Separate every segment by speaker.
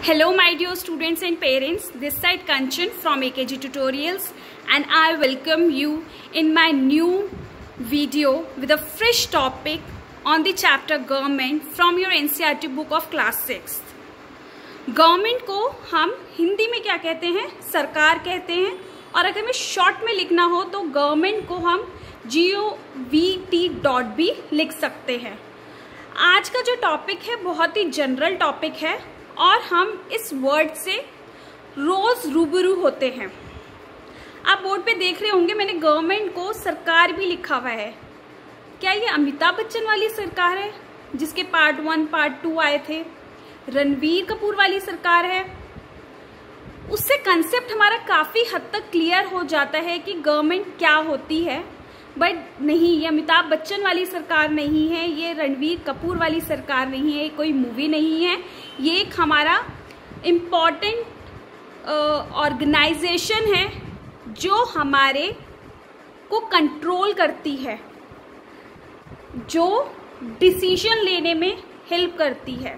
Speaker 1: Hello my dear students and parents, this side Kanchan from AKG Tutorials and I welcome you in my new video with a fresh topic on the chapter Government from your NCERT book of class 6th. Government को हम हिंदी में क्या कहते हैं? सरकार कहते हैं। और अगर हमें शॉर्ट में लिखना हो तो गवर्नमेंट को हम GOVT भी लिख सकते हैं। आज का जो टॉपिक है बहुत ही जनरल टॉपिक है और हम इस वर्ड से रोज रूबरू होते हैं। आप बोर्ड पे देख रहे होंगे मैंने गवर्नमेंट को सरकार भी लिखा हुआ है। क्या ये अमिताभ बच्चन वाली सरकार है जिसके पार्ट 1 पार्ट 2 आए थे? रणवीर कपूर वाली सरकार है? उससे कंसेप्ट हमारा काफी हद तक क्लियर हो जाता है कि गवर्नमेंट क्या होती है। बट नहीं, ये अमिताभ बच्चन वाली सरकार नहीं है, ये रणवीर कपूर वाली सरकार नहीं है, कोई मूवी नहीं है। ये एक हमारा इम्पॉर्टेंट ऑर्गेनाइजेशन है जो हमारे को कंट्रोल करती है, जो डिसीजन लेने में हेल्प करती है।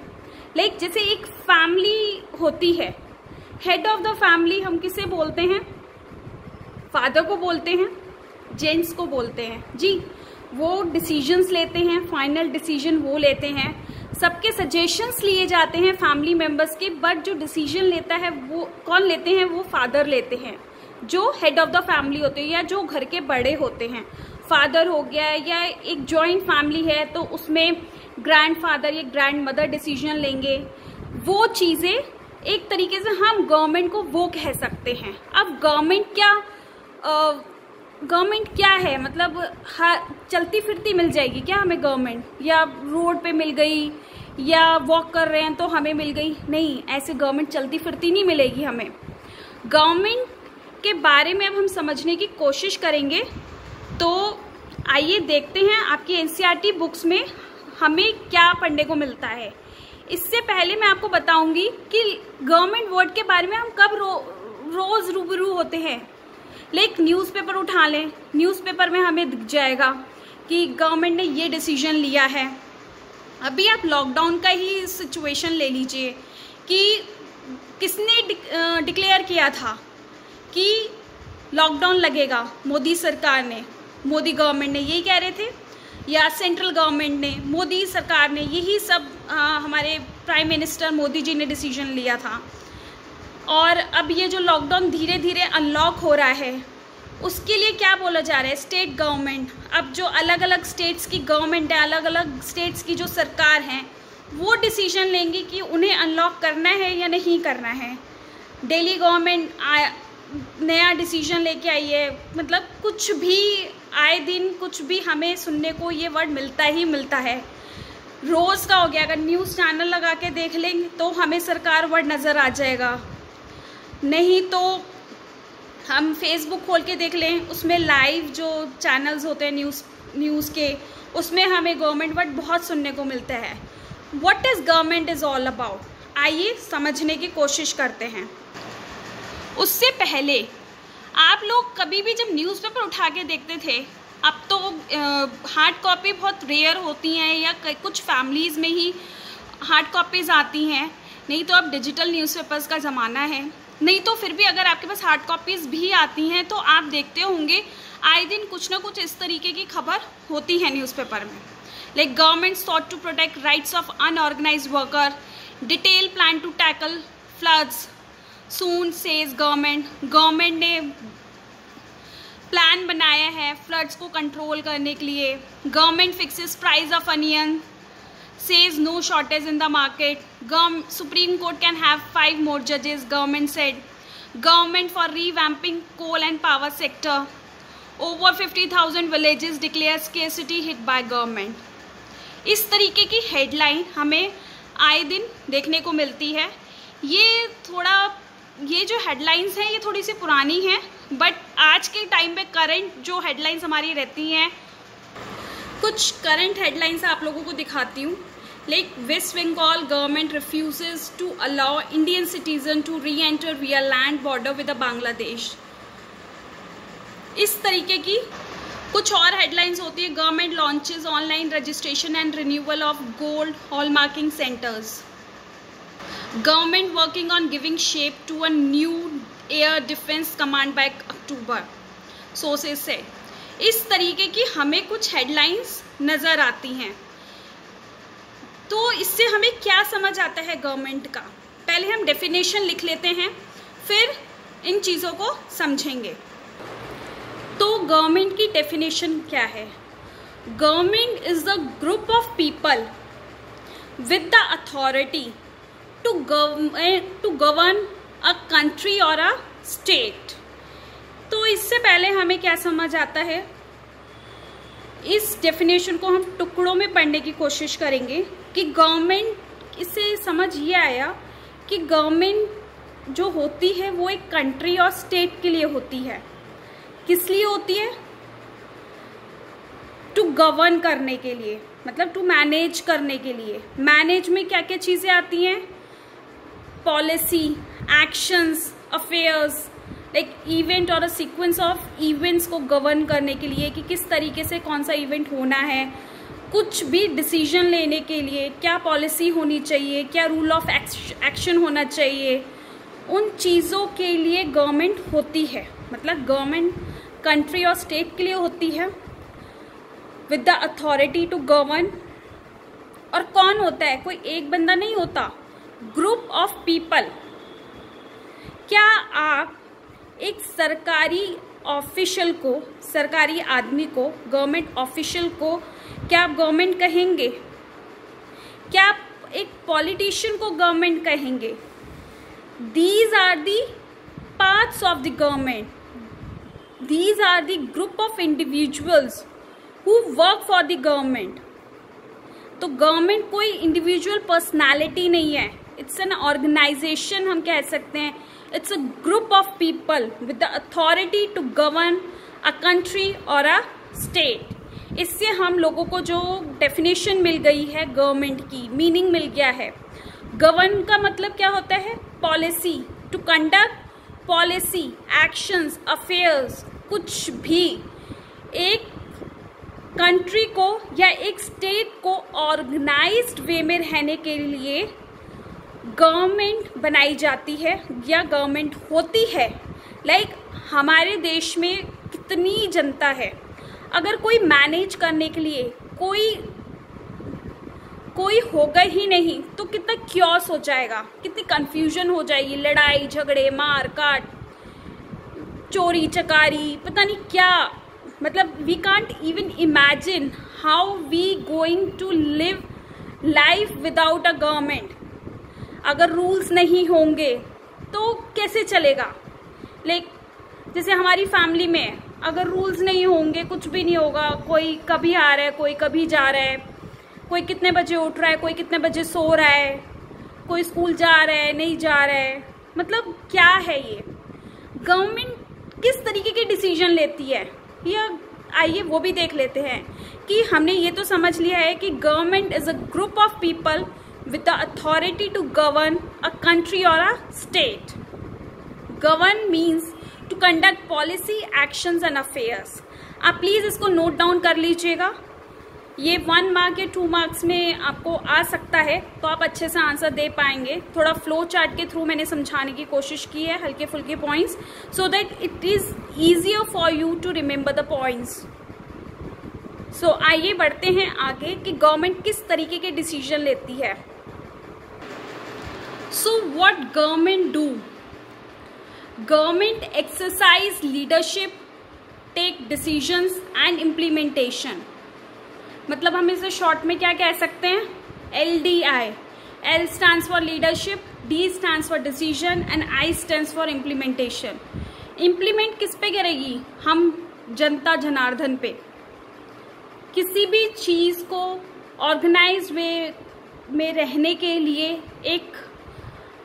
Speaker 1: लाइक जैसे एक फैमिली होती है, हेड ऑफ द फैमिली हम किसे बोलते हैं? फादर को बोलते हैं, जेंट्स को बोलते हैं जी। वो डिसीजंस लेते हैं, फाइनल डिसीजन वो लेते हैं, सबके सजेशंस लिए जाते हैं फैमिली मेंबर्स के, बट जो डिसीजन लेता है वो कौन लेते हैं? वो फादर लेते हैं जो हेड ऑफ द फैमिली होते हैं या जो घर के बड़े होते हैं। फादर हो गया, या एक जॉइंट फैमिली है तो उसमें ग्रैंडफादर या ग्रैंड मदर डिसीजन लेंगे। वो चीजें एक तरीके से हम गवर्नमेंट को वो कह सकते हैं। अब गवर्नमेंट क्या है? मतलब चलती फिरती मिल जाएगी क्या हमें गवर्नमेंट? या रोड पे मिल गई या वॉक कर रहे हैं तो हमें मिल गई? नहीं, ऐसे गवर्नमेंट चलती फिरती नहीं मिलेगी हमें। गवर्नमेंट के बारे में अब हम समझने की कोशिश करेंगे। तो आइए देखते हैं आपकी एनसीईआरटी बुक्स में हमें क्या पढ़ने को मिलता है। इससे पहले मैं आपको बताऊंगी कि गवर्नमेंट वर्ड के बारे में हम कब रोज रूबरू होते हैं। लाइक न्यूज़पेपर उठा लें, न्यूज़पेपर में हमें दिख जाएगा कि गवर्नमेंट ने ये डिसीजन लिया है। अभी आप लॉकडाउन का ही सिचुएशन ले लीजिए कि किसने डिक्लेयर किया था कि लॉकडाउन लगेगा? मोदी सरकार ने, मोदी गवर्नमेंट ने यही कह रहे थे, या सेंट्रल गवर्नमेंट ने, मोदी सरकार ने, यही सब हमारे प्राइम मिनिस्टर मोदी जी ने डिसीजन लिया था। और अब ये जो लॉकडाउन धीरे धीरे अनलॉक हो रहा है उसके लिए क्या बोला जा रहा है? स्टेट गवर्नमेंट, अब जो अलग अलग स्टेट्स की गवर्नमेंट है, अलग अलग स्टेट्स की जो सरकार हैं, वो डिसीजन लेंगी कि उन्हें अनलॉक करना है या नहीं करना है। दिल्ली गवर्नमेंट नया डिसीजन लेके आई है। मतलब कुछ भी आए दिन कुछ भी हमें सुनने को ये वर्ड मिलता ही मिलता है। रोज़ का हो गया, अगर न्यूज़ चैनल लगा के देख लेंगे तो हमें सरकार वर्ड नज़र आ जाएगा, नहीं तो हम फेसबुक खोल के देख लें, उसमें लाइव जो चैनल्स होते हैं न्यूज़ के, उसमें हमें गवर्नमेंट वर्ड बहुत सुनने को मिलता है। What is government is all about, आइए समझने की कोशिश करते हैं। उससे पहले आप लोग कभी भी जब न्यूज़पेपर उठा के देखते थे, अब तो हार्ड कॉपी बहुत रेयर होती हैं या कुछ फैमिलीज़ में ही हार्ड कॉपीज़ आती हैं, नहीं तो अब डिजिटल न्यूज़पेपर्स का ज़माना है। नहीं तो फिर भी अगर आपके पास हार्ड कॉपीज़ भी आती हैं तो आप देखते होंगे आए दिन कुछ ना कुछ इस तरीके की खबर होती है न्यूज़पेपर में। Like government sought to protect rights of unorganised worker, detail plan to tackle floods soon says government ने प्लान बनाया है फ्लड्स को कंट्रोल करने के लिए। Government fixes price of onion, says no shortage in the market. Supreme Court can have 5 more judges, government said. Government for revamping coal and power sector. Over 50,000 villages declare scarcity hit by government. इस तरीके की headline हमें आए दिन देखने को मिलती है। ये जो हेडलाइंस हैं ये थोड़ी सी पुरानी हैं, बट आज के टाइम पे करंट जो हेडलाइंस हमारी रहती हैं, कुछ करंट हेडलाइंस आप लोगों को दिखाती हूँ। Like West Bengal government refuses to allow Indian citizen to reenter via land border with Bangladesh. इस तरीके की कुछ और हेडलाइंस होती है। Government launches online registration and renewal of gold hallmarking centres. Government working on giving shape to a new air defence command by October, sources से। इस तरीके की हमें कुछ हेडलाइंस नज़र आती हैं। तो इससे हमें क्या समझ आता है गवर्नमेंट का? पहले हम डेफिनेशन लिख लेते हैं, फिर इन चीज़ों को समझेंगे। तो गवर्नमेंट की डेफिनेशन क्या है? Government is the group of people with the authority to govern a country or a state. तो इससे पहले हमें क्या समझ आता है, इस डेफिनेशन को हम टुकड़ों में पढ़ने की कोशिश करेंगे कि गवर्नमेंट, इससे समझ ये आया कि गवर्नमेंट जो होती है वो एक कंट्री और स्टेट के लिए होती है। किस लिए होती है? टू गवर्न करने के लिए, मतलब टू मैनेज करने के लिए। मैनेज में क्या क्या चीज़ें आती हैं? Policy, actions, affairs, like event और अ सीक्वेंस ऑफ इवेंट्स को गवर्न करने के लिए कि किस तरीके से कौन सा इवेंट होना है। कुछ भी डिसीजन लेने के लिए क्या पॉलिसी होनी चाहिए, क्या रूल ऑफ एक्शन होना चाहिए, उन चीज़ों के लिए गवर्नमेंट होती है। मतलब गवर्नमेंट कंट्री और स्टेट के लिए होती है with the authority to govern. और कौन होता है? कोई एक बंदा नहीं होता, ग्रुप ऑफ पीपल। क्या आप एक सरकारी ऑफिशियल को, सरकारी आदमी को, गवर्नमेंट ऑफिशियल को क्या आप गवर्नमेंट कहेंगे? क्या आप एक पॉलिटिशियन को गवर्नमेंट कहेंगे? These are the parts of the government, these are the group of individuals who work for the government. तो गवर्नमेंट कोई इंडिविजुअल पर्सनालिटी नहीं है, इट्स एन ऑर्गेनाइजेशन हम कह सकते हैं। It's a group of people with the authority to govern a country or a state. इससे हम लोगों को जो डेफिनेशन मिल गई है गवर्नमेंट की, मीनिंग मिल गया है। गवर्न का मतलब क्या होता है? Policy, to conduct policy, actions, affairs, कुछ भी एक कंट्री को या एक स्टेट को ऑर्गेनाइज्ड वे में रहने के लिए गवर्नमेंट बनाई जाती है या गवर्नमेंट होती है। लाइक हमारे देश में कितनी जनता है, अगर कोई मैनेज करने के लिए कोई होगा ही नहीं तो कितना क्योस हो जाएगा, कितनी कंफ्यूजन हो जाएगी, लड़ाई झगड़े, मार काट, चोरी चकारी, पता नहीं क्या। मतलब we can't even imagine how we going to live life without a government. अगर रूल्स नहीं होंगे तो कैसे चलेगा? लाइक जैसे हमारी फैमिली में अगर रूल्स नहीं होंगे कुछ भी नहीं होगा। कोई कभी आ रहा है, कोई कभी जा रहा है, कोई कितने बजे उठ रहा है, कोई कितने बजे सो रहा है, कोई स्कूल जा रहा है, नहीं जा रहा है। मतलब क्या है ये? गवर्नमेंट किस तरीके के डिसीजन लेती है, या आइए वो भी देख लेते हैं कि हमने ये तो समझ लिया है कि government is a group of people with the authority to govern a country or a state. Govern means to conduct policy, actions and affairs. आप प्लीज़ इसको नोट डाउन कर लीजिएगा। ये 1 मार्क या 2 मार्क्स में आपको आ सकता है, तो आप अच्छे से आंसर दे पाएंगे। थोड़ा फ्लो चार्ट के थ्रू मैंने समझाने की कोशिश की है, हल्के फुल्के points, so that it is easier for you to remember the points. So आइए बढ़ते हैं आगे कि गवर्नमेंट किस तरीके के डिसीजन लेती है। So what government do? Government exercise leadership, take decisions and implementation. मतलब हम इसे शॉर्ट में क्या कह सकते हैं? LDI. L stands for leadership, D stands for decision and I stands for implementation. Implement किस पे करेगी? हम जनता जनार्दन पे। किसी भी चीज़ को ऑर्गेनाइज्ड वे में रहने के लिए एक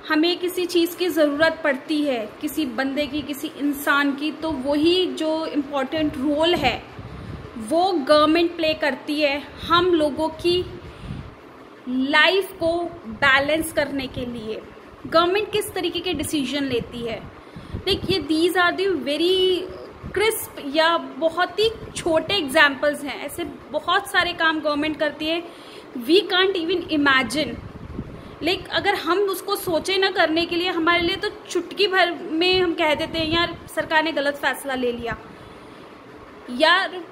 Speaker 1: हमें किसी चीज़ की ज़रूरत पड़ती है, किसी बंदे की, किसी इंसान की, तो वही जो इम्पोर्टेंट रोल है वो गवर्नमेंट प्ले करती है हम लोगों की लाइफ को बैलेंस करने के लिए। गवर्नमेंट किस तरीके के डिसीजन लेती है? देखिए, these are the very crisp या बहुत ही छोटे एग्जाम्पल्स हैं। ऐसे बहुत सारे काम गवर्नमेंट करती है, वी कांट इवन इमेजिन। लेकिन अगर हम उसको सोचे ना करने के लिए, हमारे लिए तो चुटकी भर में हम कह देते हैं यार सरकार ने गलत फैसला ले लिया। यार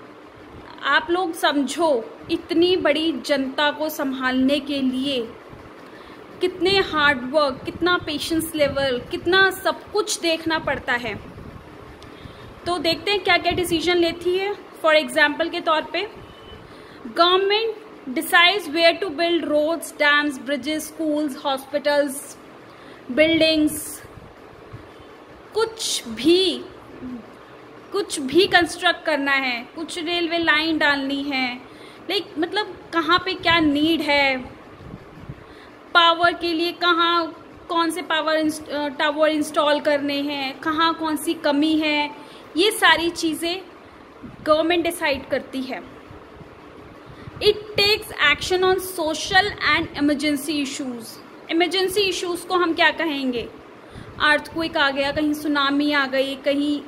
Speaker 1: आप लोग समझो, इतनी बड़ी जनता को संभालने के लिए कितने हार्डवर्क, कितना पेशेंस लेवल, कितना सब कुछ देखना पड़ता है। तो देखते हैं क्या क्या डिसीजन लेती है। फॉर एग्जाम्पल के तौर पे, government decides where to build roads, dams, bridges, schools, hospitals, buildings, कुछ भी कंस्ट्रक्ट करना है, कुछ रेलवे लाइन डालनी है, लाइक मतलब कहाँ पे क्या नीड है, पावर के लिए कहाँ कौन से टावर इंस्टॉल करने हैं, कहाँ कौन सी कमी है, ये सारी चीज़ें गवर्नमेंट डिसाइड करती है। It takes action on social and emergency issues. Emergency issues को हम क्या कहेंगे? अर्थक्वेक आ गया, कहीं सुनामी आ गई, कहीं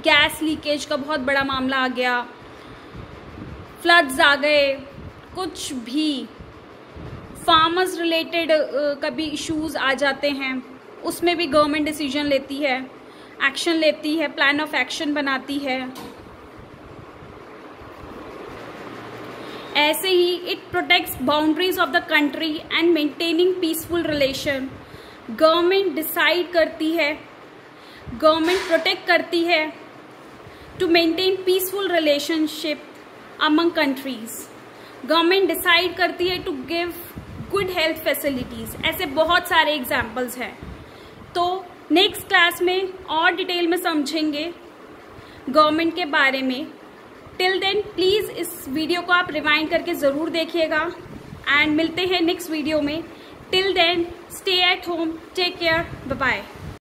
Speaker 1: गैस लीकेज का बहुत बड़ा मामला आ गया, फ्लड्स आ गए, कुछ भी फार्मर्स रिलेटेड कभी इश्यूज आ जाते हैं, उसमें भी गवर्नमेंट डिसीजन लेती है, एक्शन लेती है, प्लान ऑफ एक्शन बनाती है। ऐसे ही it protects boundaries of the country and maintaining peaceful relation. Government decide करती है, गवर्नमेंट प्रोटेक्ट करती है to maintain peaceful relationship among countries. Government decide करती है to give good health facilities. ऐसे बहुत सारे एग्जाम्पल्स हैं। तो नेक्स्ट क्लास में और डिटेल में समझेंगे गवर्नमेंट के बारे में। टिल देन प्लीज़ इस वीडियो को आप रिवाइंड करके ज़रूर देखिएगा एंड मिलते हैं नेक्स्ट वीडियो में। Till then stay at home, take care, bye bye.